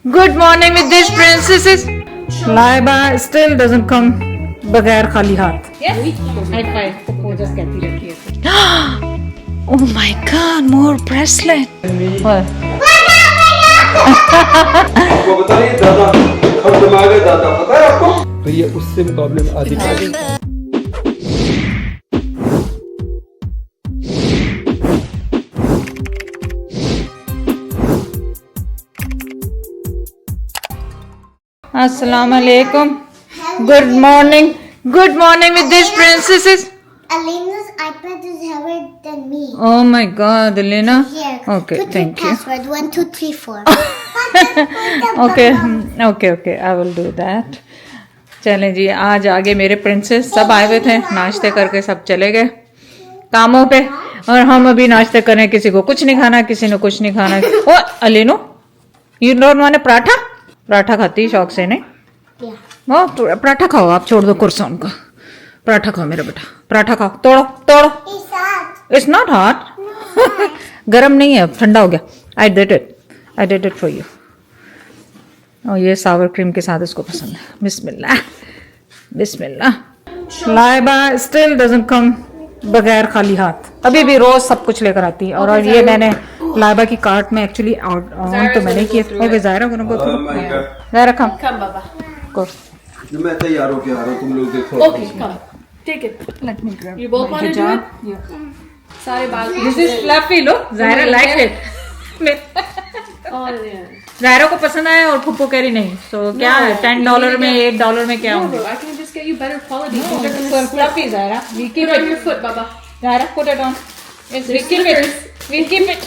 Good morning with these princesses. Laiba still doesn't come बगैर खाली हाथ. Yes. High five. वो just कहती रहती है. Oh my God, more bracelet. What? आपको पता नहीं दादा हम दिमाग है दादा पता है आपको तो ये उससे मुकाबले में आधी Assalamu alaikum. Good morning. Good morning with these princesses. Elena's iPad is heavier than me. Oh my God, Elena. Here. Okay, put thank your you. password 1 2 3 4. Okay. I will do that. चलें जी, आज आगे मेरे princess सब आए हुए थे, नाश्ते करके सब चले गए कामों पे और हम अभी नाश्ते करें. किसी को कुछ नहीं खाना, किसी ने कुछ नहीं खाना. ओ अलीनो, you don't want paratha? Paratha खाती है शौक से नहीं? वो पराठा खाओ, आप छोड़ दो कुरसान को. पराठा खाओ मेरा बेटा, पराठा खाओ. तोड़ो. It's hot. It's not hot. गर्म नहीं है, ठंडा हो गया. I did it for you. और ये सावर क्रीम के साथ इसको पसंद है. बिस्मिल्लाह. लाइबा स्टिल डजंट कम बगैर खाली हाथ. अभी भी रोज सब कुछ लेकर आती है. और ये मैंने लाइबा की कार्ट में एक्चुअली ऑन तो मैंने किया. ओके ज़ायरा को ज़ायरा कम बाबा. को जो मैं तैयार होके आ रहा हूँ तुम लोग देखो Okay, come. Take it. Let me grab. You both want to do it? सारे बाल. This is fluffy. Low Zaira like it. Oh yeah. Zaira को पसंद आया और फुप्पो कह रही नहीं. सो क्या है $10 में $8 में क्या No, होंगे? bro, I can just get you better quality. These are gonna slip. Fluffy Zaira. We Put keep it on it. your foot, Baba. Zara, put it on. Yes, we There's keep it. slippers. We keep it.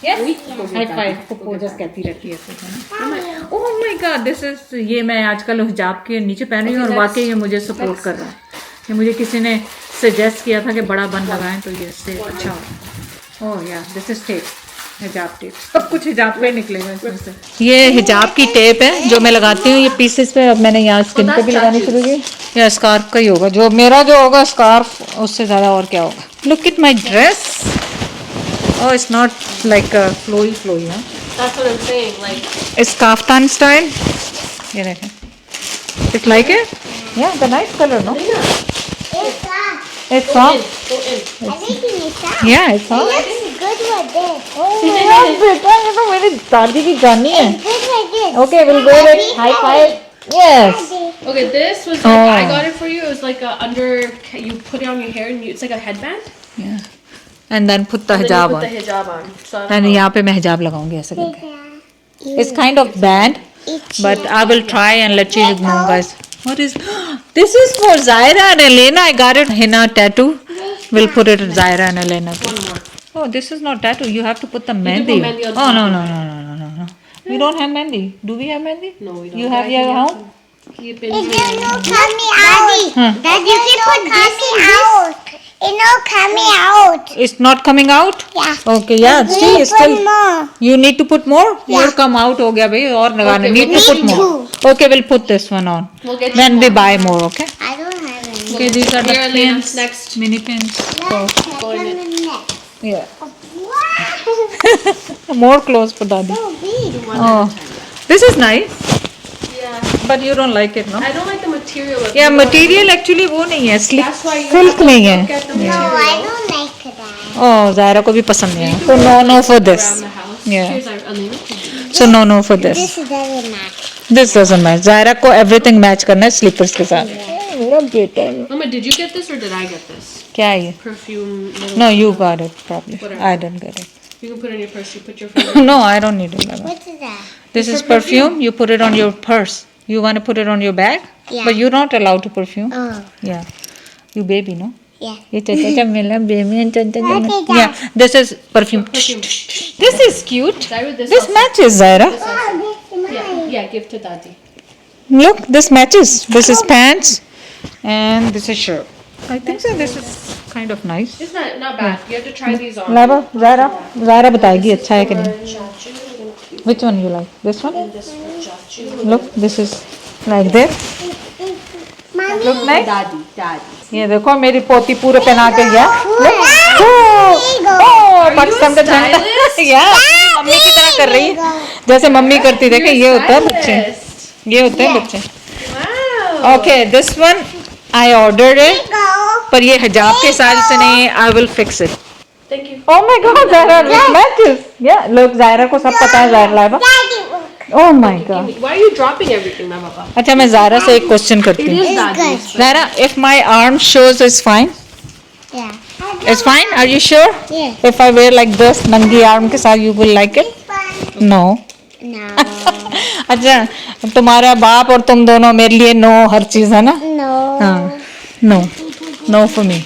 Yes. We- High five. Pupu just कहती रहती है. Oh my God, this is ये मैं आजकल हिजाब के नीचे पहन रही हूँ और वाकई ये मुझे सपोर्ट कर रहा है. ये मुझे किसी ने सजेस्ट किया था कि बड़ा बन लगाएं तो ये इससे अच्छा हो. ओह यार, दिस इज टेप. हिजाब टेप. सब कुछ हिजाब पे निकलेगा इसमें से. ये हिजाब की टेप है जो मैं लगाती हूँ ये पीसेस पे. अब मैंने यहाँ स्किन पे भी लगानी शुरू की. या स्कार्फ का ही होगा जो मेरा जो होगा स्कार्फ, उससे ज़्यादा और क्या होगा. Look at my dress. Oh, it's not like a flowy, huh? That's what I'm saying. Like, It's kaftan style. ये देखें. It's like it? Yeah, the nice color, no? It's hot. It's go soft. in, go in. I think it's hot. Yeah, it's It soft. looks good with this. Oh my God, बेटा ये तो मेरी दादी की जानी है. It's good with this. Okay, we'll go with high five. Yes. Okay, this was Oh. like, I got it for you. It was like a under. You put it on your hair, and it's like a headband. Yeah. And then put the And then you hijab put the on. hijab on. So I don't And know. यहाँ पे मैं हिजाब लगाऊंगी ऐसे करके. It's kind of bad, but I will try and let you know, guys. What is this? Is for Zaira and Elena. I got it. Henna tattoo. We'll put it Zaira and Elena. One more. Oh, this is not tattoo. You have to put the can mehndi. put mehndi on Oh top. no. We don't have mehndi. Do we have mehndi? No, we don't. You have your home? Keep it. It's not coming out. Daddy, you can put this in out. It's not coming out. It's not coming out. Yeah. Okay. Yeah. We See, put still. more. You need to put more. Yeah. Your come out हो गया भाई और लगाना. Okay, Need to we'll put need more. Okay, we'll put this one on. We'll get you When we more. buy more. Okay. I don't have any. Okay, these are the Here, Elena, pins. next. Mini pins. Let's go in it. next. Yeah. Wow. More clothes for daddy. So big. One Oh, at a time. this is nice, Yeah. but you don't like it, no? I don't like the material of Yeah, it. material actually वो नहीं है, That's why you silk have to नहीं look है. at the No, material. I don't like that. Oh, Zaira को भी पसंद नहीं है. So no for this. Around the house. Yeah. Here's our Elena. So no for this. This doesn't match. This doesn't match. Zaira को everything match करना है slippers के साथ. मेरा बेटा है. Mama, did you get this or did I get this? क्या है ये? Perfume. little- No, you got it probably. Whatever. I didn't get it. You can put it in your purse. You put your phone. No, I don't need it. Mama. What is that? This It's is for perfume. perfume. You put it on your purse. You want to put it on your bag? Yeah. But you're not allowed to perfume. Oh, Yeah. You baby, no? yeah. ये चाचा मिला baby and चाचा Okay, Yeah, this is perfume. Perfume. This is cute. Zaira, this This also- matches, Zaira. Oh, this is Yeah, mine. yeah, give to Daddy. Look, this matches. This is pants, and this is shirt. I think so. This is kind of nice. It's not bad. You have to try these on. Lava, Zaira बताएगी अच्छा है कि नहीं. Chachu, Which one you like? This one? this for Chachu. Look, this is like this. Mommy. Look nice. Daddy. ये देखो मेरी पोती पूरे पहना के गया. Look. Oh, Eagle. oh, Are you a Pakistan का झंडा. stylist? यार मम्मी की तरह कर रही है, जैसे मम्मी करती। देखे ये होता है बच्चे, ये होते हैं बच्चे। Wow. Okay this one I ordered it, Go. पर ये हिजाब के साइज से नहीं। I will fix it. Thank you. Oh my God Zaira it matches. या लोग ज़ायरा को सब पता है Zaira Laiba. Daddy, look. Oh my God. Why are you dropping everything, my papa? अच्छा मैं ज़ायरा से एक क्वेश्चन करती It हूँ। is Daddy's. but- Zaira if my arm shows is fine, Yeah. Is fine, are you sure? Yeah. If I wear like this नंगी arm के साथ, you will like it? Fun. No. No. अच्छा तुम्हारा बाप और तुम दोनों मेरे लिए नो हर चीज है ना? No. हाँ no, no for me.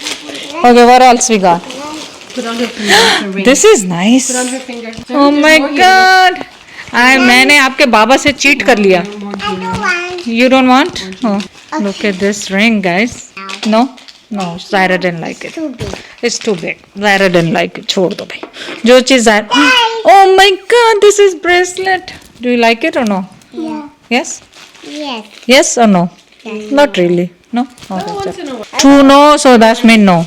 Okay what else we got? Put on her finger. Her ring. This is nice. Put on her finger. Oh my god, मैंने आपके बाबा से चीट कर लिया। I don't want. You don't want? Oh, look at this ring, guys. No, no, Zaira didn't like it. Too big. It's too big. Zaira didn't like it. छोड़ दो भाई। जो चीज Zaira. Oh my God, this is bracelet. Do you like it or no? Yeah. Yes. Yes. Yes or no? Yes. Not really. No. Oh, that's Once it. in a while. True no, so that's mean no.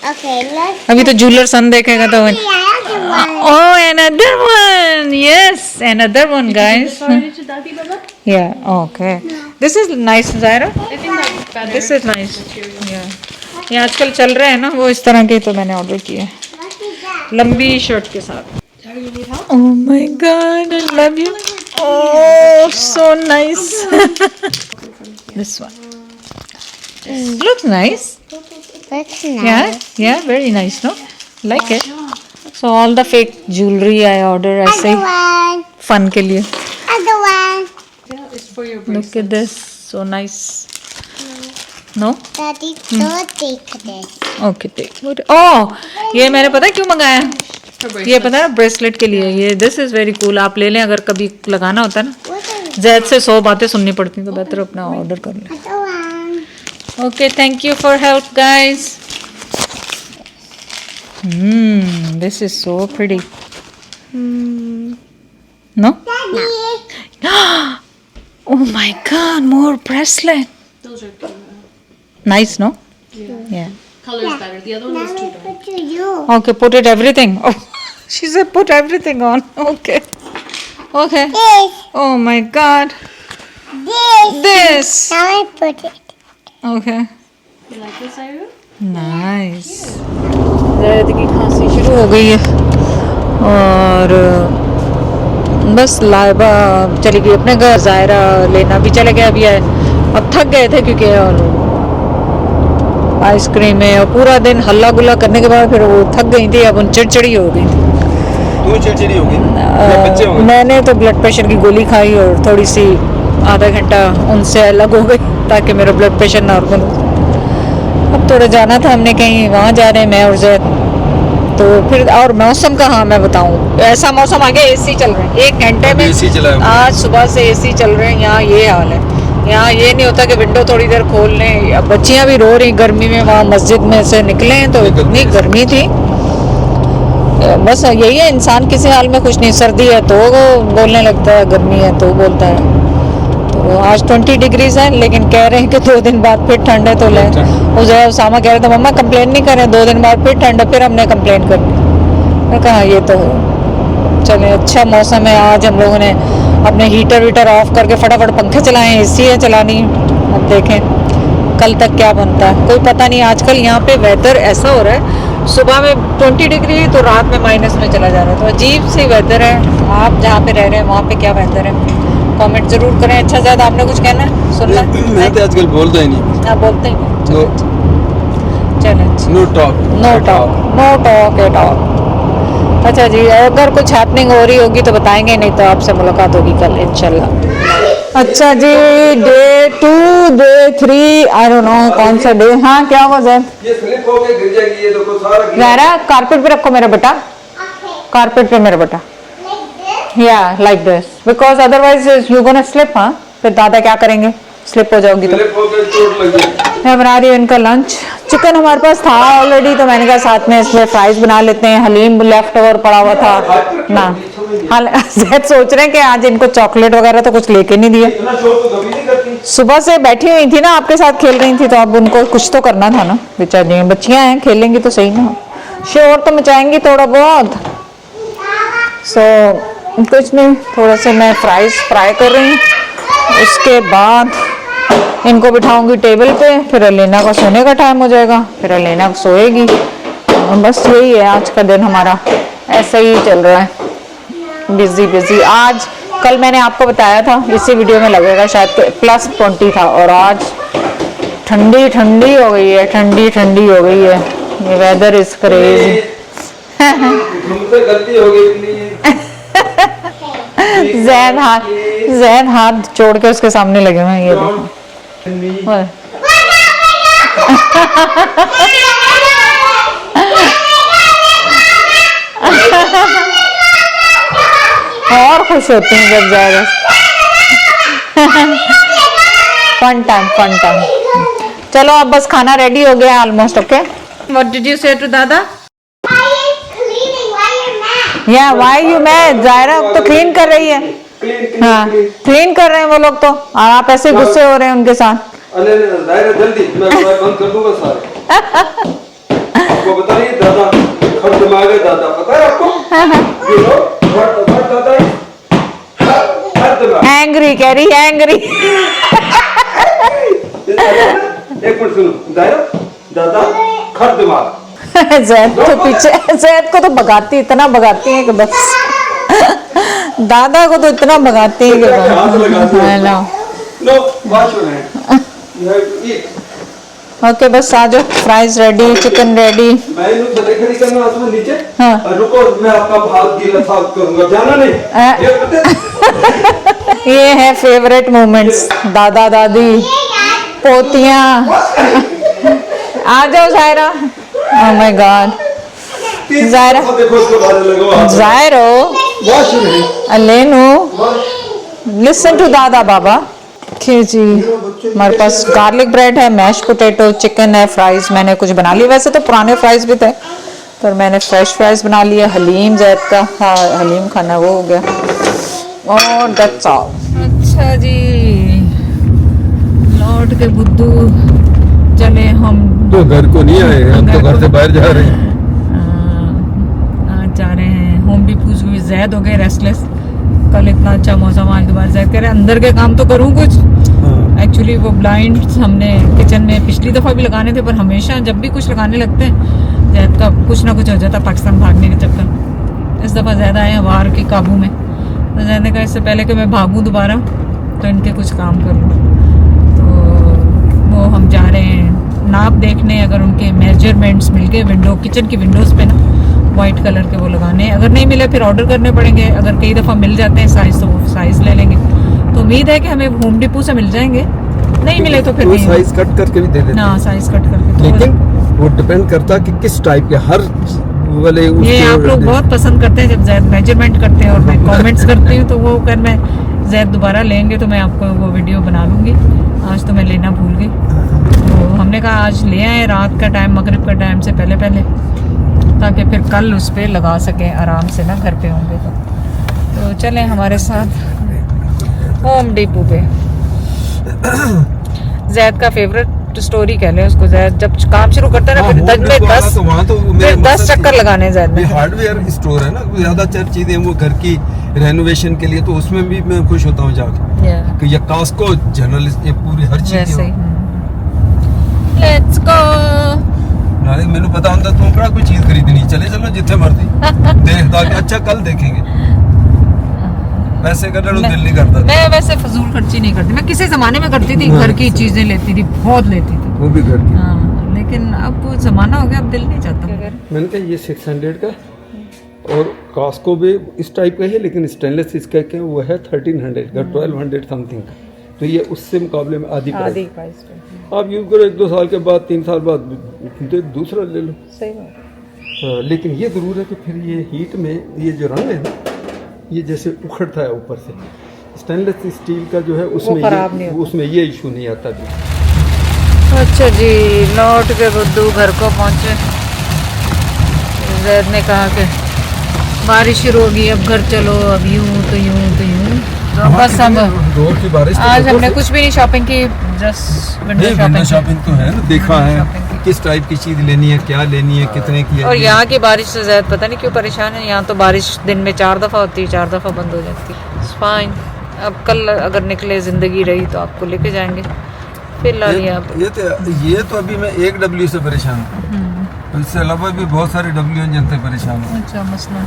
Okay, let's. अभी तो jeweller सन देखेगा तो Yeah, other one. oh another one, yes, another one, Give guys. this already to Daddy, Baba? Yeah, okay. This is nice, Zaira. I think that's better. This is nice. material. Yeah. ये आजकल चल रहे हैं ना वो इस तरह के, तो मैंने ऑर्डर किए हैं What is that? लंबी शर्ट के साथ। Daddy, you need help? Oh my God, I love you. Oh, so nice. This one. Looks nice. That's Yeah, nice. yeah, very nice, no? Like it. So all the fake jewelry I order ऐसे Other ही one. fun के लिए. Other one. Yeah, it's for your Look bracelet. at this, so nice. No? Daddy, don't take this. Okay, take it. Oh, ये मैंने पता है क्यों मंगाया? For bracelet. ये पता है ब्रेसलेट के लिए। ये दिस इज वेरी कूल। आप ले लें, अगर कभी लगाना होता है ना। What is जैद से 100 बातें सुननी पड़ती हैं, तो बेहतर अपना ऑर्डर कर लें। other one? Okay, thank you for help, guys. This is so pretty. No? Daddy. Oh my God, more bracelet. Those are cute. Nice, no? Yeah. Color is better. The other one was too Now dark. put to you. Okay, put it everything. Oh, she said put everything on. Okay. Okay. This. Oh my God. This. This. Now I put it. Okay. You like this, Ira? Nice. Zaid की खांसी शुरू हो गई है और बस लाइबा चली गई अपने घर, ज़ायरा लेना भी चले गया अभी है। अब थक गए थे क्योंकि आइसक्रीम में और पूरा दिन हल्ला गुल्ला करने के बाद फिर वो थक गई थी। अब उन चिड़चिड़ी हो गई थी। तू चिड़चिड़ी हो गई या बच्चे हो गए? मैंने तो ब्लड प्रेशर की गोली खाई और थोड़ी सी आधा घंटा उनसे अलग हो गई ताकि मेरा ब्लड प्रेशर नॉर्मल हो। अब थोड़ा जाना था हमने कहीं, वहाँ जा रहे हैं मैं और जैद। तो फिर और मौसम का, हाँ मैं बताऊँ, ऐसा मौसम आ गया एसी चल रहे हैं 1 घंटे में। एसी चला है। आज सुबह से एसी चल रहे हैं यहाँ, ये हाल है। यहाँ ये नहीं होता कि विंडो थोड़ी देर खोल लें। अब बच्चियाँ भी रो रही गर्मी में, वहाँ मस्जिद में से निकले हैं तो इतनी गर्मी थी। बस यही है, इंसान किसी हाल में खुश नहीं। सर्दी है तो बोलने लगता है, गर्मी है तो बोलता है। तो आज 20 डिग्रीज है, लेकिन कह रहे हैं कि 2 दिन बाद फिर ठंड है। तो ले उसे उसामा कह रहे थे मम्मा कंप्लेन नहीं करें, 2 दिन बाद फिर ठंड है, फिर हमने कंप्लेन करनी। मैं कहा ये तो है। चले अच्छा मौसम है आज। हम लोगों ने अपने हीटर वीटर ऑफ करके फटाफट पंखे चलाए, एसी है चलानी। अब देखें कल तक क्या बनता है, कोई पता नहीं। आजकल यहाँ पे वेदर ऐसा हो रहा है, सुबह में 20 डिग्री तो रात में माइनस में चला जा रहा है। तो अजीब सी वेदर है। आप जहाँ पे रह रहे हैं वहाँ पे क्या वेदर है, कमेंट जरूर करें। अच्छा ज़्यादा आपने कुछ कहना है, सुनना? मैं तो आजकल बोलता ही नहीं। आप बोलते हैं नो चलो, no talk no talk at all. अच्छा जी, अगर कुछ हैपनिंग हो रही होगी तो बताएंगे, नहीं तो आपसे मुलाकात होगी कल इंशाल्लाह। अच्छा जी, day 2 day 3 I don't know कौन सा डे। हाँ क्या हुआ जैद? ये स्लिप होके गिर जाएगी, ये देखो सारा गिर। ज़ायरा कारपेट पे रखो मेरा बेटा, Okay. कारपेट पे मेरा बेटा। Like this. या like this, because otherwise you gonna slip. हाँ फिर दादा क्या करेंगे, स्लिप हो जाओगी तो। स्लिप होके चोट लग जाएगी। मैं बना रही हूँ इनका लंच। चिकन हमारे पास था ऑलरेडी, तो मैंने कहा साथ में इसमें फ्राइज बना लेते हैं। हलीम लेफ्ट ओवर पड़ा हुआ था ना। हाल जैद सोच रहे हैं कि आज इनको चॉकलेट वगैरह तो कुछ लेके नहीं दिया। इतना शोर तो कभी नहीं करती। सुबह से बैठी हुई थी ना, आपके साथ खेल रही थी, तो अब उनको कुछ तो करना था ना। बेचारी बच्चियां हैं, खेलेंगी तो सही ना, शोर तो मचाएंगी थोड़ा बहुत। सो कुछ नहीं, थोड़ा सा मैं फ्राई कर रही हूँ। उसके बाद इनको बिठाऊंगी टेबल पे, फिर अलीना का सोने का टाइम हो जाएगा, फिर अलीना सोएगी। बस यही है आज का दिन हमारा, ऐसा ही चल रहा है, बिजी। आज कल मैंने आपको बताया था, इसी वीडियो में लगेगा शायद, +20 था, और आज ठंडी हो गई है, ठंडी हो गई है। ये वेदर इज क्रेजी। तुमसे गलती हो गई प्लीज। जैद हाथ जोड़ के उसके सामने लगे हुए हैं, ये देखो। और खुश होती हैं जब जाएगा। Fun time. चलो अब बस खाना रेडी हो गया almost. Okay, what did you say to दादा? या व्हाई यू मैड? जायरा तो क्लीन कर रही है। हाँ, क्लीन कर रहे हैं वो लोग तो, और आप ऐसे गुस्से हो रहे हैं उनके साथ। अरे जायरा जल्दी, मैं बंद कर दूंगा सारे। आपको बताइए दादा खट दिमाग है, दादा पता है आपको? You know what दादा है? खट दिमाग। एंग्री कह रही, एंग्री। एक मिनट सुनो, जायरा दादा खट दिमाग। जैद तो पीछे, जैद को तो भगाती, इतना भगाती है कि बस। दादा को तो इतना भगाती है कि ओके, बस आ जाओ। Fries ready, chicken ready. नीचे रुको, मैं आपका भात गीला साफ करूंगा, जाना नहीं। ये है फेवरेट मोमेंट्स, दादा दादी पोतियां। आ जाओ जायरा। Oh my God. जायरो, अलेनो, लिसन टू दादा बाबा। जी, हमारे पास गार्लिक ब्रेड है, मैश पोटैटो, चिकन है, फ्राइज मैंने कुछ बना लिए। वैसे तो पुराने फ्राइज भी थे, पर मैंने फ्रेश फ्राइज बना लिए। हलीम जैद का, हाँ हलीम खाना, वो हो गया, और दैट्स ऑल। अच्छा जी, लौट के बुद्धू चले हम तो घर को नहीं आए, हम तो घर से बाहर जा रहे हैं। आज जा रहे हैं होम डिपोज। जैद हो गए रेस्टलेस, कल इतना अच्छा मौसम, आज दोबारा जैद कह रहे अंदर के काम तो करूँ कुछ। एक्चुअली वो ब्लाइंड्स हमने किचन में पिछली दफ़ा भी लगाने थे, पर हमेशा जब भी कुछ लगाने लगते हैं जैद का कुछ ना कुछ हो जाता, पाकिस्तान भागने के चक्कर। इस दफ़ा ज़्यादा आए हैं वार के काबू में, तो जैद ने कहा इससे पहले कि मैं भागूँ दोबारा तो इनके कुछ काम करूँ। तो वो हम जा रहे हैं नाप देखने, अगर उनके मेजरमेंट्स मिल गए विंडो, किचन की विंडोज़ पे ना वाइट कलर के वो लगाने, अगर नहीं मिले फिर ऑर्डर करने पड़ेंगे। अगर कई दफ़ा मिल जाते हैं साइज़ तो वो साइज़ ले लेंगे। तो उम्मीद है कि हमें होम डिपो से मिल जाएंगे, नहीं मिले तो फिर साइज कट करके भी दे देते हैं। साइज कट करके, लेकिन वो डिपेंड करता कि किस टाइप के, हर वाले ये आप लोग बहुत पसंद करते हैं जब जैद मेजरमेंट करते हैं और मैं कमेंट्स करती हूँ, तो वो कर मैं जैद दोबारा लेंगे तो मैं आपको वो वीडियो बना लूँगी। आज तो मैं लेना भूल गई, तो हमने कहा आज ले आए रात का टाइम, मगरिब का टाइम से पहले ताकि फिर कल उस पर लगा सकें आराम से ना, घर पे होंगे तो चलें हमारे साथ होम डिपो पे। जैद का फेवरेट स्टोरी कह लें उसको, जैद जब काम शुरू करता है ना फिर 10 चक्कर लगाने जैद में। हार्डवेयर स्टोर है ना, ज्यादातर चीजें वो घर की रेनोवेशन के लिए, तो उसमें भी मैं खुश होता हूँ जाकर। ये कास्को जर्नलिस्ट, ये पूरी हर चीज लेट्स गो। नाले मैंने पता होता तुम बड़ा कोई चीज खरीदनी, चलो जितने मर्जी देख, ताकि अच्छा कल देखेंगे। पैसे करने दिल नहीं करता। मैं वैसे फजूल खर्ची नहीं करती, मैं किसी जमाने में करती थी, घर की चीजें लेती थी, बहुत लेती थी, वो भी घर की। लेकिन अब जमाना हो गया, अब दिल नहीं चाहता। मैंने कहा ये 600 का, और कास्को भी इस टाइप का है, लेकिन स्टेनलेस इसका क्या वो है 1300 का, 1200 समथिंग का। तो ये उससे मुकाबले में आधी प्राइस। आप यूज करो 1-2 साल के बाद, 3 साल बाद दूसरा ले लो। सही बात। लेकिन ये जरूर है कि फिर ये हीट में ये जो रंग है ना, ये जैसे उखड़ता है ऊपर से। स्टेनलेस स्टील का जो है उसमें ये इशू नहीं आता भी। अच्छा जी, लौट के बुद्धू घर को पहुंचे। जैद ने कहा कि बारिश शुरू होगी, अब घर चलो, अब यूं तो यूं तो यूं। तो बस हम रोड की बारिश, आज हमने कुछ भी नहीं शॉपिंग की, जस्ट विंडो शॉपिंग तो है ना, देखा है किस टाइप की चीज़ लेनी है, क्या लेनी है, कितने की है। और यहाँ की बारिश से ज़्यादा पता नहीं क्यों परेशान है। यहाँ तो बारिश दिन में 4 दफ़ा होती है, 4 दफ़ा बंद हो जाती है। फाइन। अब कल अगर निकले ज़िंदगी रही तो आपको लेके जाएंगे। फिलहाल ये तो अभी मैं एक डब्ल्यू से परेशान हूँ, इससे अलावा भी बहुत सारे डब्ल्यू हैं जिनसे परेशान हूँ। अच्छा मसला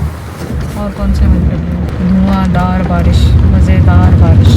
और कौन से मतलब धुआंधार बारिश, मज़ेदार बारिश।